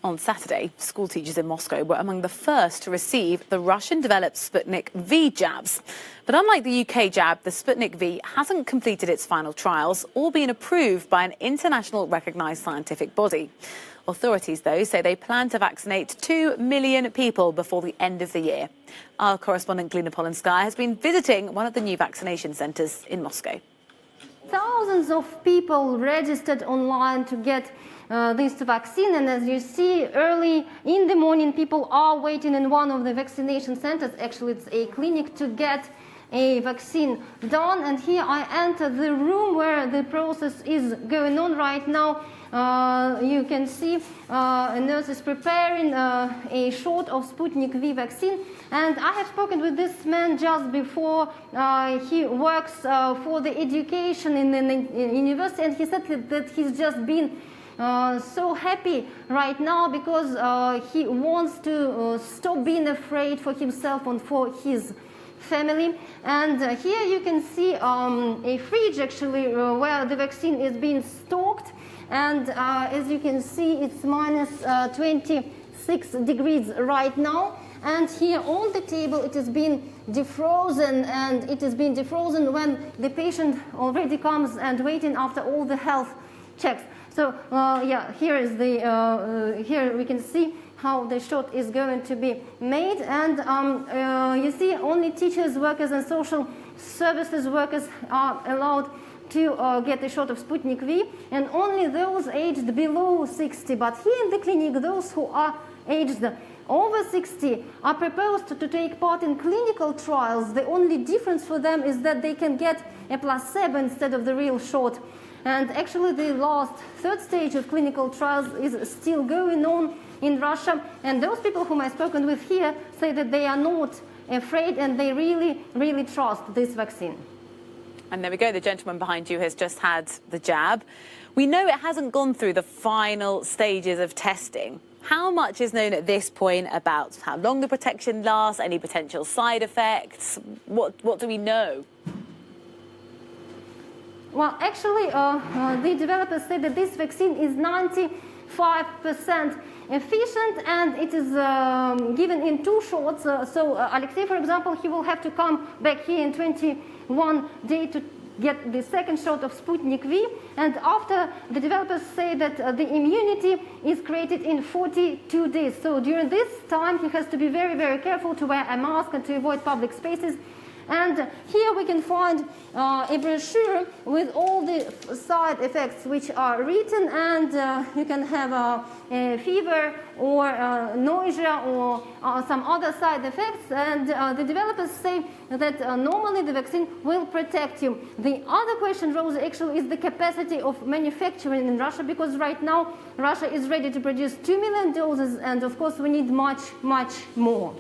On Saturday, school teachers in Moscow were among the first to receive the Russian-developed Sputnik V jabs. But unlike the UK jab, the Sputnik V hasn't completed its final trials or been approved by an international recognised scientific body. Authorities, though, say they plan to vaccinate 2 million people before the end of the year. Our correspondent Glina Polinskaya has been visiting one of the new vaccination centres in Moscow. Thousands of people registered online to get this vaccine, and as you see, early in the morning people are waiting in one of the vaccination centers. Actually, it's a clinic to get a vaccine done, and here I enter the room where the process is going on right now. You can see a nurse is preparing a shot of Sputnik V vaccine, and I have spoken with this man just before. He works for the education in the university, and he said that he's just been so happy right now because he wants to stop being afraid for himself and for his family. And here you can see a fridge actually where the vaccine is being stocked, and as you can see, it's minus 26 degrees right now. And here on the table it has been defrozen, and it has been defrozen when the patient already comes and waiting after all the health checks. So yeah, here is the here we can see how the shot is going to be made, and you see only teachers, workers and social services workers are allowed to get a shot of Sputnik V, and only those aged below 60. But here in the clinic, those who are aged over 60 are proposed to take part in clinical trials. The only difference for them is that they can get a placebo instead of the real shot. And actually the last third stage of clinical trials is still going on in Russia, and those people whom I've spoken with here say that they are not afraid and they really trust this vaccine. And there we go, the gentleman behind you has just had the jab. We know it hasn't gone through the final stages of testing. How much is known at this point about how long the protection lasts, any potential side effects? What do we know? Well, actually, the developers say that this vaccine is 95% efficient, and it is given in 2 shots. So Alexei, for example, he will have to come back here in 21 days to get the second shot of Sputnik V, and after, the developers say that the immunity is created in 42 days. So during this time he has to be very careful to wear a mask and to avoid public spaces. And here we can find a brochure with all the side effects which are written, and you can have a fever or nausea or some other side effects, and the developers say that normally the vaccine will protect you. The other question, Rosa, actually is the capacity of manufacturing in Russia, because right now Russia is ready to produce 2 million doses, and of course we need much more.